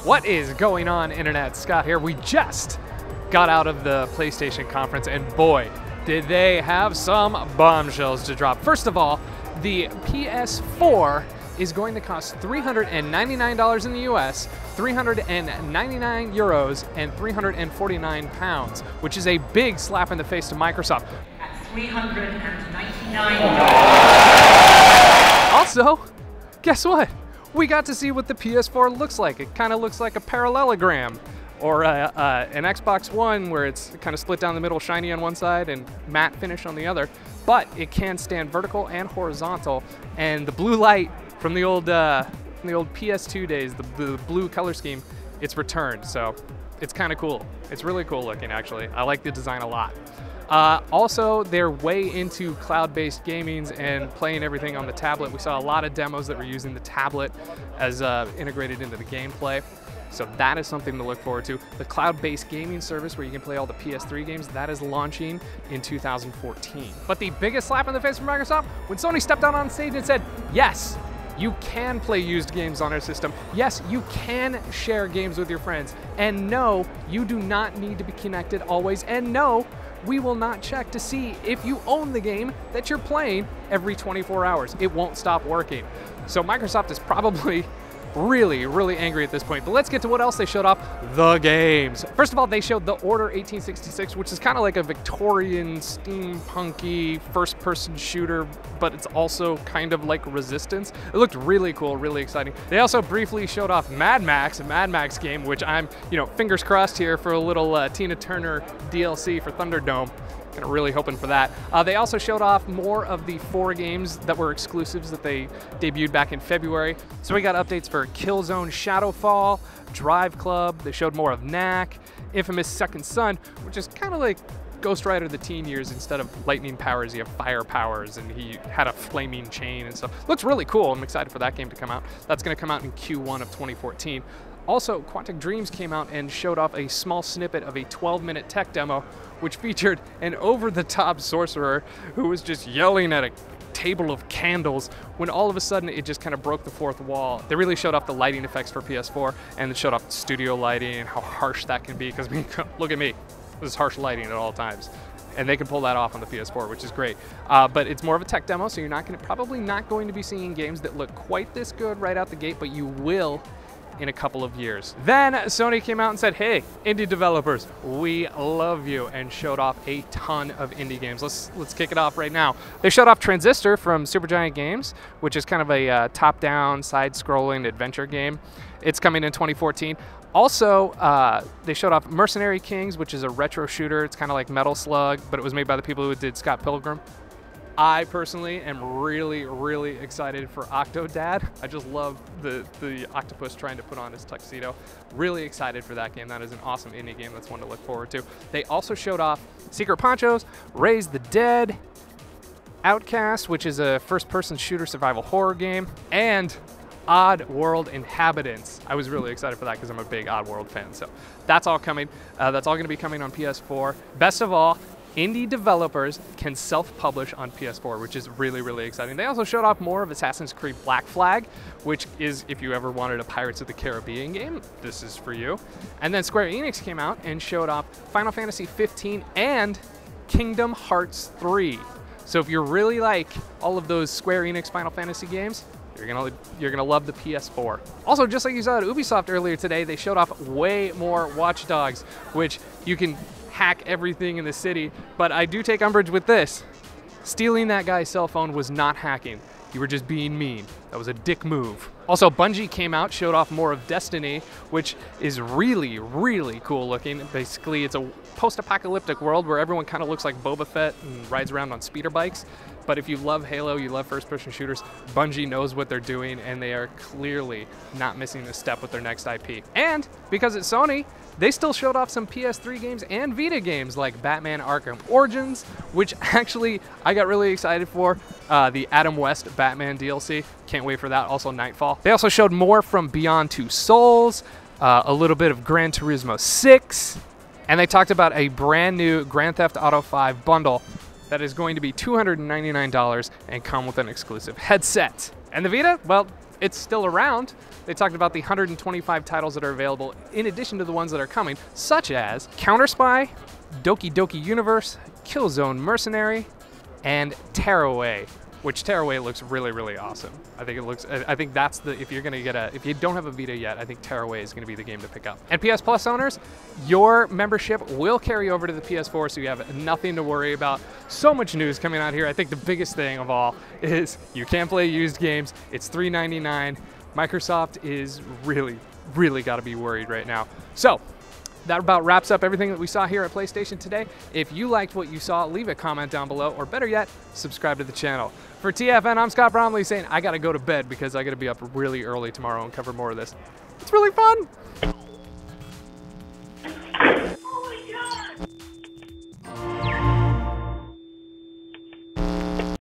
What is going on, Internet? Scott here. We just got out of the PlayStation conference, and boy, did they have some bombshells to drop. First of all, the PS4 is going to cost $399 in the US, 399 euros, and 349 pounds, which is a big slap in the face to Microsoft. At $399. Also, guess what? We got to see what the PS4 looks like. It kind of looks like a parallelogram, or an Xbox One where it's kind of split down the middle, shiny on one side and matte finish on the other. But it can stand vertical and horizontal, and the blue light from the old PS2 days, the blue color scheme, it's returned. So it's kind of cool. It's really cool looking, actually. I like the design a lot. Also, they're way into cloud-based gaming and playing everything on the tablet. We saw a lot of demos that were using the tablet as integrated into the gameplay. So that is something to look forward to. The cloud-based gaming service where you can play all the PS3 games, that is launching in 2014. But the biggest slap in the face from Microsoft, when Sony stepped out on stage and said, yes, you can play used games on our system. Yes, you can share games with your friends. And no, you do not need to be connected always. And no, we will not check to see if you own the game that you're playing every 24 hours. It won't stop working. So Microsoft is probably really angry at this point. But let's get to what else they showed off. The games. First of all, they showed The Order 1866, which is kind of like a Victorian steampunky first-person shooter, but it's also kind of like Resistance. It looked really cool, really exciting. They also briefly showed off Mad Max, a Mad Max game, which I'm, fingers crossed here for a little Tina Turner DLC for Thunderdome. Kind of really hoping for that. They also showed off more of the 4 games that were exclusives that they debuted back in February. So we got updates for Killzone Shadowfall, Drive Club. They showed more of Knack, Infamous Second Son, which is kind of like Ghost Rider the teen years. Instead of lightning powers, you have fire powers, and he had a flaming chain and stuff. Looks really cool. I'm excited for that game to come out. That's going to come out in Q1 of 2014. Also, Quantic Dreams came out and showed off a small snippet of a 12-minute tech demo, which featured an over-the-top sorcerer who was just yelling at a table of candles when all of a sudden it just kind of broke the fourth wall. They really showed off the lighting effects for PS4, and it showed off the studio lighting and how harsh that can be, because look at me. This is harsh lighting at all times. And they can pull that off on the PS4, which is great. But it's more of a tech demo, so you're probably not going to be seeing games that look quite this good right out the gate, but you will in a couple of years. Then Sony came out and said, hey, indie developers, we love you, and showed off a ton of indie games. Let's kick it off right now. They showed off Transistor from Supergiant Games, which is kind of a top-down, side-scrolling adventure game. It's coming in 2014. Also, they showed off Mercenary Kings, which is a retro shooter. It's kind of like Metal Slug, but it was made by the people who did Scott Pilgrim. I personally am really excited for Octodad. I just love the octopus trying to put on his tuxedo. Really excited for that game. That is an awesome indie game. That's one to look forward to. They also showed off Secret Ponchos, Raise the Dead, Outcast, which is a first-person shooter survival horror game, and Odd World Inhabitants. I was really excited for that because I'm a big Odd World fan. So that's all coming. That's all going to be coming on PS4. Best of all, indie developers can self-publish on PS4, which is really exciting. They also showed off more of Assassin's Creed Black Flag, which is, if you ever wanted a Pirates of the Caribbean game, this is for you. And then Square Enix came out and showed off Final Fantasy 15 and Kingdom Hearts 3. So if you really like all of those Square Enix Final Fantasy games, you're gonna love the PS4. Also, just like you saw at Ubisoft earlier today, they showed off way more Watch Dogs, which you can hack everything in the city, but I do take umbrage with this. Stealing that guy's cell phone was not hacking. You were just being mean. That was a dick move. Also, Bungie came out, showed off more of Destiny, which is really cool looking. Basically, it's a post-apocalyptic world where everyone kind of looks like Boba Fett and rides around on speeder bikes. But if you love Halo, you love first-person shooters, Bungie knows what they're doing, and they are clearly not missing a step with their next IP. And because it's Sony, they still showed off some PS3 games and Vita games like Batman Arkham Origins, which actually I got really excited for. The Adam West Batman DLC. Can't wait for that. Also Nightfall. They also showed more from Beyond Two Souls, a little bit of Gran Turismo 6, and they talked about a brand new Grand Theft Auto 5 bundle. that is going to be $299 and come with an exclusive headset. And the Vita, well, it's still around. They talked about the 125 titles that are available in addition to the ones that are coming, such as Counter-Spy, Doki Doki Universe, Killzone Mercenary, and Tearaway, which Tearaway looks really, really awesome. I think that's the, if you don't have a Vita yet, I think Tearaway is gonna be the game to pick up. And PS Plus owners, your membership will carry over to the PS4, so you have nothing to worry about. So much news coming out here. I think the biggest thing of all is you can play used games. It's $3.99. Microsoft is really, really gotta be worried right now. So, that about wraps up everything that we saw here at PlayStation today. If you liked what you saw, leave a comment down below, or better yet, subscribe to the channel. For TFN, I'm Scott Bromley saying I gotta go to bed because I gotta be up really early tomorrow and cover more of this. It's really fun.